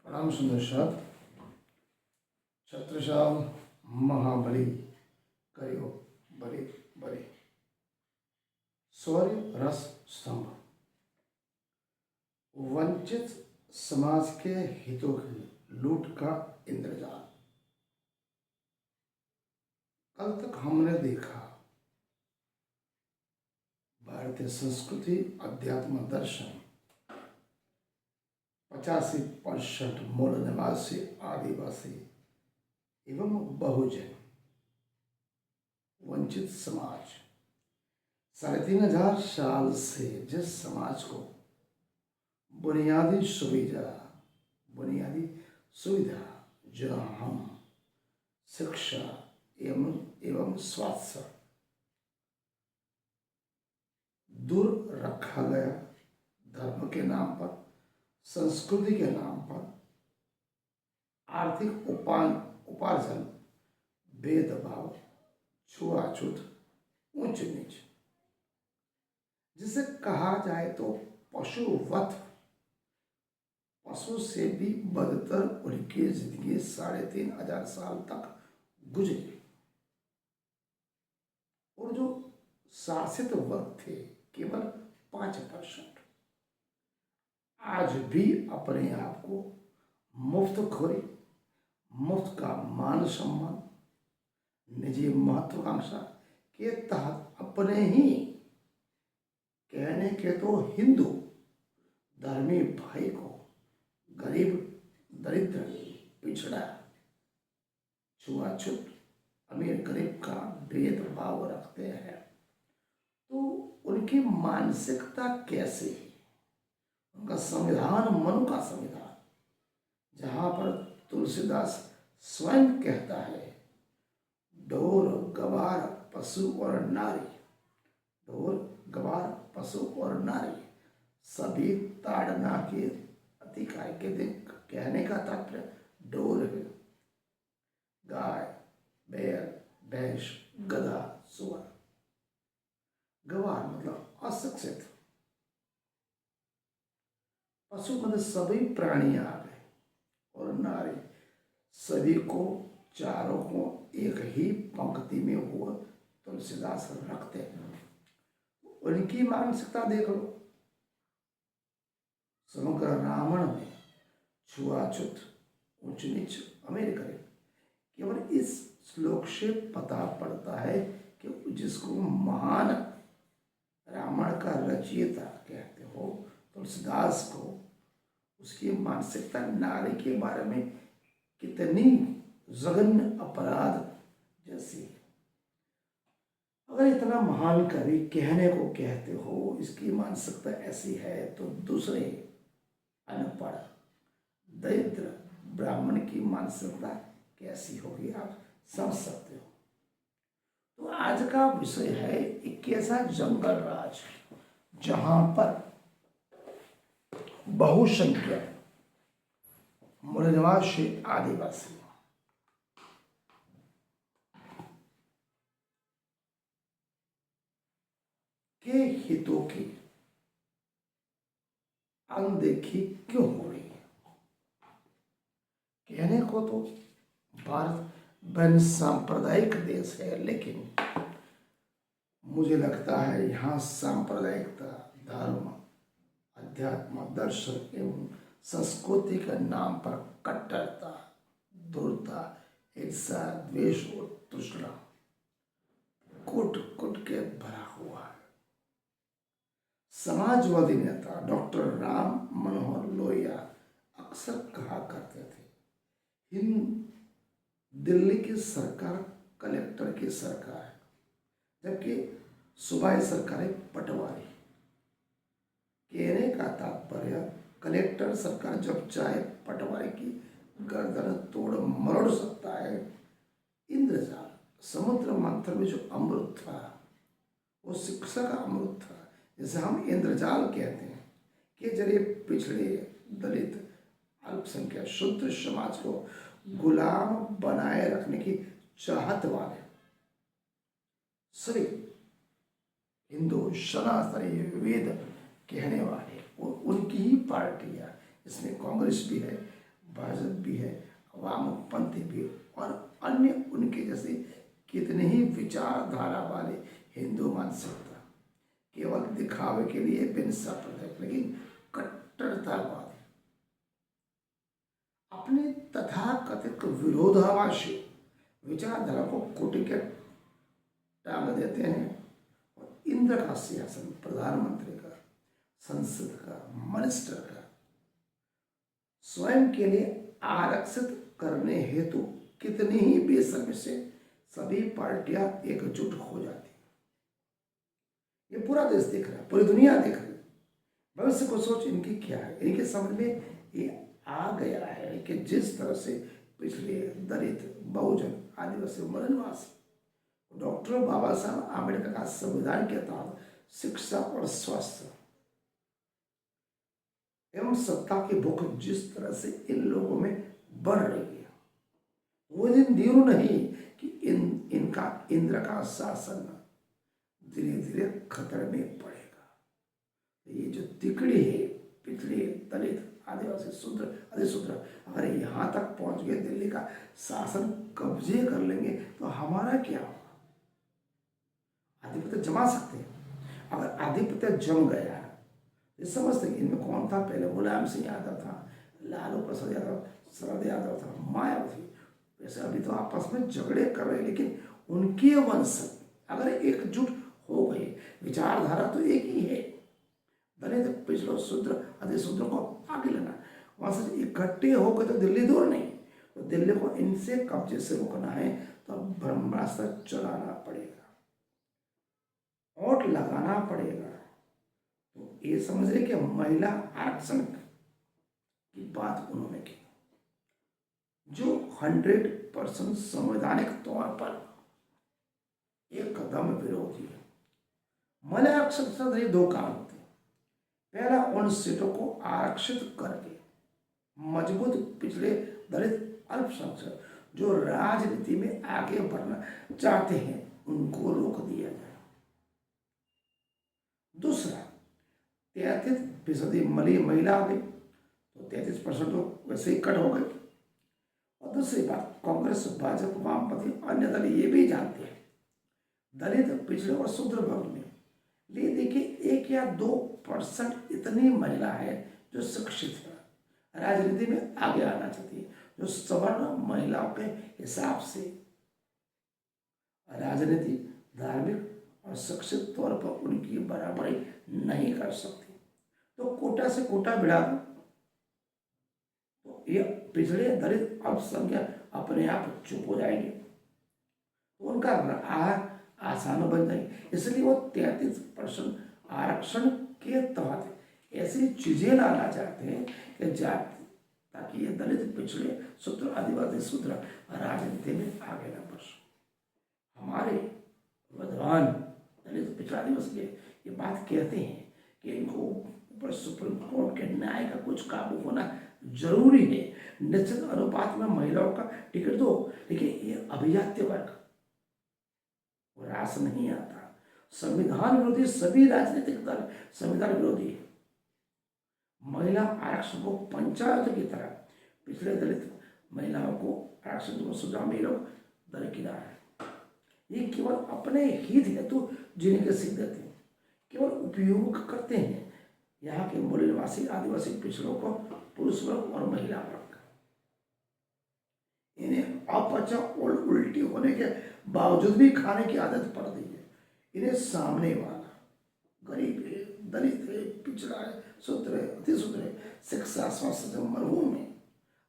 प्रणाम सुंदर साहब। छत्रसाल महाबली करियो बड़े बड़े शौर्य रस स्तंभ वंचित समाज के हितों की लूट का इंद्रजाल। कल तक हमने देखा भारतीय संस्कृति अध्यात्म दर्शन 85% मूल निवासी आदिवासी एवं बहुजन वंचित समाज 3500 साल से जिस समाज को बुनियादी सुविधा जहाँ हम शिक्षा एवं स्वास्थ्य दूर रखा गया, धर्म के नाम पर, संस्कृति के नाम पर, आर्थिक उपार्जन, भेदभाव, छुआछूत, ऊंच नीच, जिसे कहा जाए तो पशुवत, पशु से भी बदतर उनकी जिंदगी 3500 साल तक गुजरी। और जो शासित वर्ग थे केवल 5%, आज भी अपने आप को मुफ्तखोरी, मुफ्त का मान सम्मान, निजी महत्वाकांक्षा के तहत अपने ही कहने के तो हिंदू धर्मी भाई को गरीब, दरिद्र, पिछड़ा, छुआछूत, अमीर गरीब का भेदभाव रखते हैं। तो उनकी मानसिकता कैसे है? उनका संविधान मनु का संविधान, जहां पर तुलसीदास स्वयं कहता है, ढोर गवार पशु और नारी, ढोर गवार पशु और नारी सभी ताड़ना के अधिकार के दिन। कहने का तात्पर्य ढोर है, गाय, बैल, भैंस, गधा, सुअर। गवार मतलब अशिक्षित, पशु मतलब सभी प्राणी आ गए, और नारी सभी को, चारों को एक ही पंक्ति में हुआ तुलसीदास रखते हैं। उनकी मानसिकता देख लो। समग्र रामायण में छुआछूत, ऊंच नीच, अमीर गरीब केवल इस श्लोक से पता पड़ता है कि जिसको महान रामायण का रचयिता कहते हो तुलसीदास को, उसकी मानसिकता नारी के बारे में कितनी जघन्य अपराध जैसी है। अगर इतना महान कवि कहने को कहते हो इसकी मानसिकता ऐसी है, तो दूसरे अनपढ़ दरिद्र ब्राह्मण की मानसिकता कैसी होगी, आप समझ सकते हो। तो आज का विषय है एक ऐसा जंगल राज जहां पर बहुसंख्यक मूल निवासी आदिवासी के हितों की अनदेखी क्यों हो रही है। कहने को तो भारत बन सांप्रदायिक देश है, लेकिन मुझे लगता है यहाँ सांप्रदायिकता, धर्म, अध्यात्म, दर्शन एवं संस्कृति के नाम पर कट्टरता, दूरता, हिंसा, द्वेष और तृष्णा कुट कुट के भरा हुआ है। समाजवादी नेता डॉक्टर राम मनोहर लोहिया अक्सर कहा करते थे, दिल्ली की सरकार कलेक्टर की सरकार है, जबकि सूबाई सरकार है पटवारी। कहने का तात्पर्य कलेक्टर सरकार जब चाहे पटवारी की गर्दन तोड़ मरोड़ सकता है। इंद्रजाल समुद्र मंथन में जो अमृत था वो शिक्षा का अमृत था, जिसे हम इंद्रजाल कहते हैं, कि जरिए पिछड़े, दलित, अल्पसंख्यक, शूद्र समाज को गुलाम बनाए रखने की चाहत वाले सभी हिंदू सनातनी वेद कहने वाले और उनकी ही पार्टियां, इसमें कांग्रेस भी है, भाजपा भी है, वामपंथी भी है, और अन्य उनके जैसे कितने ही विचारधारा वाले हिंदू मानसिकता, केवल दिखावे के लिए बिन स्वार्थ लेकिन कट्टरतावादी अपने तथाकथित विरोधाभासी विचारधारा को कोटि के टांग देते हैं और इंद्र का सिंहासन प्रधानमंत्री का, संसद का, मिनिस्टर का स्वयं के लिए आरक्षित करने हेतु कितनी ही बेशर्मी से सभी पार्टियां एकजुट हो जाती। ये पूरा देश देख रहा है, पूरी दुनिया देख रही है। भविष्य को सोच इनकी क्या है, इनके समझ में ये आ गया है कि जिस तरह से पिछले दलित, बहुजन, आदिवासी, वनवासी डॉक्टर बाबा साहब आम्बेडकर का संविधान के तहत शिक्षा और स्वास्थ्य एवं सत्ता की भूख जिस तरह से इन लोगों में बढ़ रही है, वो दिन दूर नहीं कि इनका इंद्र का शासन धीरे धीरे खतरे में पड़ेगा। ये जो तिकड़ी है, पिछले दलित, आदिवासी, शूद्र, अधिशूद्र अगर यहाँ तक पहुंच गए, दिल्ली का शासन कब्जे कर लेंगे तो हमारा क्या होगा? आधिपत्य जमा सकते हैं। अगर आधिपत्य जम गया, ये समझते हैं इनमें कौन था पहले, मुलायम सिंह यादव था, लालू प्रसाद यादव, शरद यादव था, मायावती, वैसे अभी तो आपस में झगड़े कर रहे हैं, लेकिन उनके वंश अगर एकजुट हो गए, विचारधारा तो एक ही है, दलित, पिछड़ों, शूद्र, अधिशूद्र को आगे लेना, वहां से इकट्ठे हो गए तो दिल्ली दूर नहीं, तो दिल्ली को इनसे कब्जे से रोकना है तो ब्रह्मास्त्र चलाना पड़ेगा, वोट लगाना पड़ेगा। तो ये समझ रहे कि महिला आरक्षण की बात उन्होंने की, जो 100% संवैधानिक तौर पर एक कदम विरोधी है। महिला आरक्षण से दो काम होते हैं। पहला, उन सीटों को आरक्षित करके मजबूत पिछड़े दलित अल्पसंख्यक जो राजनीति में आगे बढ़ना चाहते हैं उनको रोक दिया जाए। दूसरा, 33% महिला आ गई तो 33% तो वैसे ही कट हो गई। और दूसरी बात, कांग्रेस, भाजपा, वामपंथी, अन्य दल ये भी जानते हैं दलित, पिछड़े और शूद्र वर्ग में ले देखिए 1 या 2% इतनी महिला है जो शिक्षित है, राजनीति में आगे आना चाहती है, जो सवर्ण महिलाओं के हिसाब से राजनीति, धार्मिक और शिक्षित तौर पर उनकी बराबरी नहीं कर सकती। तो कोटा से कोटा बढ़ा दो तो ये पिछड़े दलित अल्पसंख्यक अपने आप चुप हो जाएंगे, तो उनका आसान बन जाएगी। इसलिए वो 33% आरक्षण के तहत ऐसी चीजें लाना चाहते हैं कि जाति, ताकि ये दलित, पिछड़े, शूद्र, आदिवासी, शूद्र राजनीति में आगे न बढ़ सके। हमारे विद्वान दलित, पिछड़ा, आदिवासी ये बात कहते हैं कि इनको ऊपर सुप्रीम कोर्ट के न्याय का कुछ काबू होना जरूरी है। निश्चित अनुपात में महिलाओं का टिकट दो, लेकिन ये अभिजात्य वर्ग रास नहीं आता। संविधान विरोधी सभी राजनीतिक दल संविधान विरोधी है। महिला आरक्षण को पंचायत की तरह पिछड़े दलित महिलाओं को आरक्षण को सुझाव में लोग दरकिनार है। ये केवल अपने हित हेतु जीने के सिद्ध देते हैं, केवल उपयोग करते हैं यहाँ के मूल निवासी आदिवासी पिछड़ों को, पुरुष वर्ग और महिला वर्ग। इन्हें अपचा और उल्टी होने के बावजूद भी खाने की आदत पड़ गई है। इन्हें सामने वाला गरीब है, दलित है, पिछड़ा है, शूद्र है, अतिशूद्र है, शिक्षा स्वास्थ्य मरहूम है।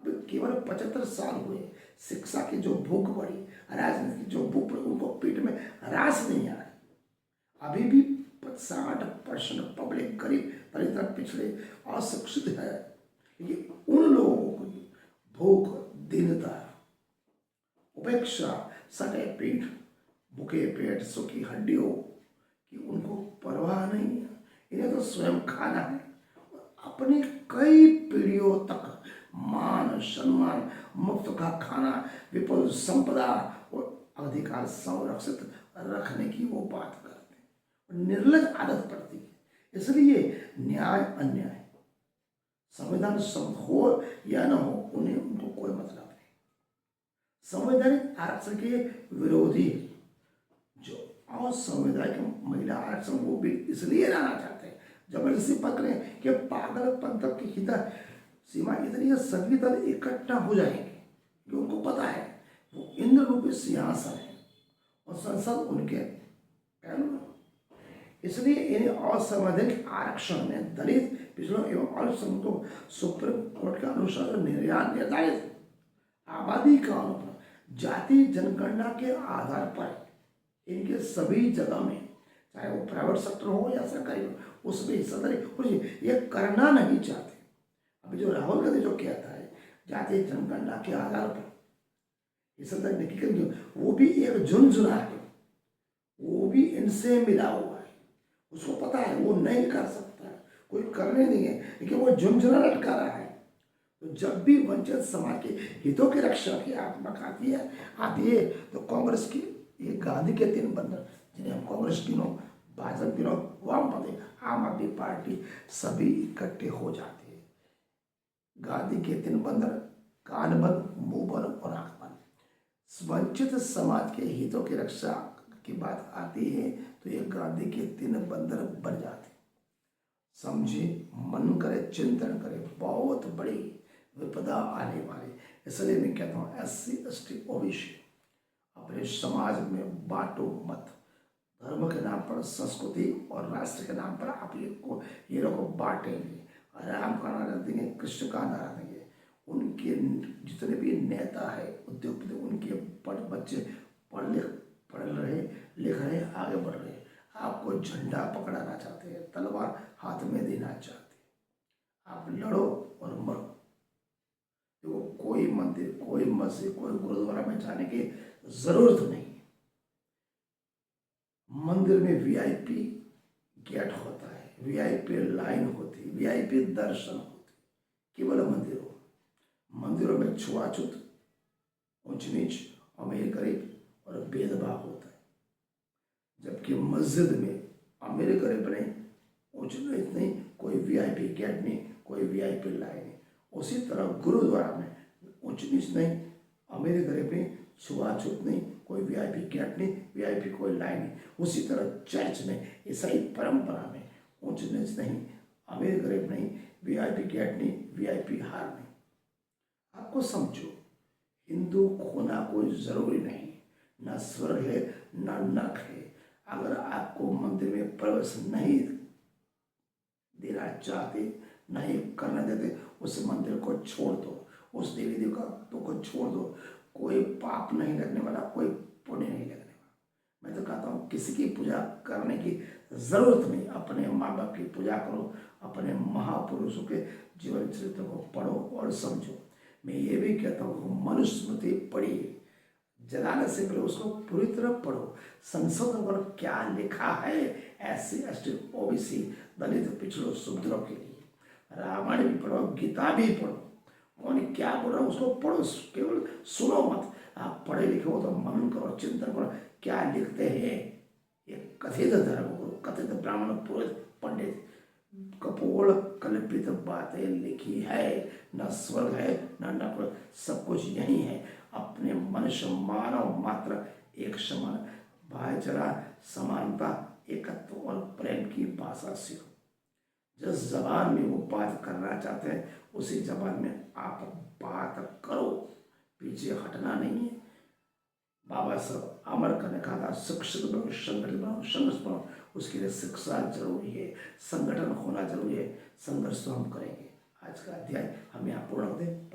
अभी केवल 75 साल हुए, शिक्षा की जो भूख बढ़ी, राजनीति की जो भूख बढ़ी, उनको पेट में रास नहीं आ रही। अभी भी 60% पब्लिक गरीब, दलित, पिछड़े, अशिक्षित है। ये उन लोगों को भूख, दीनता, उपेक्षा, सटे पीठ, भूखे पेट, सूखी हड्डियों की उनको परवाह नहीं है। इन्हें तो स्वयं खाना है, अपनी कई पीढ़ियों तक मान सम्मान, मुफ्त का खाना, विपुल संपदा और अधिकार संरक्षित रखने की वो बात करते हैं। निर्लज आदत पड़ती है। इसलिए न्याय अन्याय, संविधान शब्द हो या न हो, उन्हें उनको कोई मतलब नहीं। संवैधानिक आरक्षण के विरोधी जो असंवैधानिक महिला आरक्षण वो भी इसलिए लाना चाहते हैं, जबरदस्ती पकड़े कि पागलपन की हित सीमा इतनी सभी दल इकट्ठा हो जाएंगे कि उनको पता है वो इंद्र रूपी सिंहासन है और संसद उनके पहलू में। इसलिए इन्हें असंवैधानिक आरक्षण में दलित, पिछड़ों एवं अल्पसंख्यकों को सुप्रीम कोर्ट के अनुसार निर्धारित आबादी कानून पर जाति जनगणना के आधार पर इनके सभी जगह में, चाहे वो प्राइवेट सेक्टर हो या सरकारी हो, उसमें हिस्सेदारी ये करना नहीं चाहते। अभी जो राहुल गांधी जो कहता है जाति जनगणना के आधार पर हिस्सेदारी नहीं करेंगे, वो भी एक झुनझुना है, वो भी इनसे मिला हुआ है, उसको पता है वो नहीं कर सकता है, कोई करने नहीं है, लेकिन वो झुनझुना लटका रहा है। तो जब भी वंचित समाज के हितों की रक्षा की आत्मा आती है तो कांग्रेस की ये गांधी के 3 बंधन, जिन्हें हम कांग्रेस गिनो, भाजपा गिनो, वामपंथी, आम आदमी पार्टी, सभी इकट्ठे हो जाते हैं। गांधी के 3 बंधन, कान बंद, मुंह बंद और आंख बंद। वंचित समाज के हितों की रक्षा की बात आती है तो ये गांधी के 3 बंधन बन जाते। समझे, मन करे, चिंतन करे, बहुत बड़ी विपदा आने वाली। इसलिए मैं कहता हूँ SC ST OBC अपने समाज में बांटो मत। धर्म के नाम पर, संस्कृति और राष्ट्र के नाम पर आप ये लोग बांटेंगे, राम का नारा देंगे, कृष्ण का नारा देंगे। उनके जितने भी नेता है, उद्योगपति, उनके बच्चे पढ़ रहे, लिख रहे, आगे बढ़ रहे, आपको झंडा पकड़ाना चाहते हैं, तलवार हाथ में देना चाहते हैं। आप लड़ो और मरो। देखो, कोई मंदिर, कोई मस्जिद, कोई गुरुद्वारा में जाने की जरूरत नहीं। मंदिर में VIP गेट होता है, VIP लाइन होती है, VIP दर्शन होते, केवल मंदिरों में छुआछूत, ऊंच नीच, अमीर गरीब और भेदभाव होता है। जबकि मस्जिद में अमीर गरीब नहीं, ऊंच नीच नहीं, कोई VIP गेट नहीं, कोई VIP लाइन नहीं। उसी तरह गुरुद्वारा में ऊंच नीच नहीं, अमीर गरीब नहीं, छुआछूत नहीं, कोई VIP गेट नहीं, VIP कोई लाइन नहीं। उसी तरह चर्च में, ईसाई परंपरा में ऊंच नीच नहीं, अमीर गरीब नहीं, VIP गेट नहीं, VIP हार नहीं। आपको समझो, हिंदू होना कोई जरूरी नहीं, ना स्वर्ग है ना नरक है। अगर आपको मंदिर में प्रवेश नहीं देना चाहते, नहीं करना देते, उस मंदिर को छोड़ दो, उस देवी देवता को छोड़ दो। कोई पाप नहीं लगने वाला, कोई पुण्य नहीं लगने वाला। मैं तो कहता हूँ किसी की पूजा करने की जरूरत नहीं। अपने माँ बाप की पूजा करो, अपने महापुरुषों के जीवन चरित्र को पढ़ो और समझो। मैं ये भी कहता हूँ मनुस्मृति पढ़िए, जलाने से पहले उसको पूरी तरह पढ़ो, संशोधन करो क्या लिखा है SC ST OBC दलित, पिछड़ों, शूद्रों के लिए। रामायण भी पढ़ो, गीता भी पढ़ो, कौन क्या बोल रहा है उसको पढ़ो, केवल सुनो मत। आप पढ़े लिखे हो तो मनन करो, चिंतन करो, क्या लिखते हैं ये कथित धर्मगुरु, कथित ब्राह्मण, पुरोहित, पंडित, कपोल कल्पित बातें लिखी है। न स्वर्ग है न नरक, सब कुछ यही है। अपने मनुष्य मानव मात्र एक समान, भाईचारा, समानता, एकत्व और प्रेम की भाषा सीखो। जिस जबान में वो बात करना चाहते हैं उसी जबान में आप बात करो, पीछे हटना नहीं है। बाबा साहब अमर ने कहा था शिक्षित बनो, संगठित बनो, संघर्ष बनो। उसके लिए शिक्षा जरूरी है, संगठन होना जरूरी है, संघर्ष तो हम करेंगे। आज का अध्याय हम यहाँ पूर्ण होते हैं।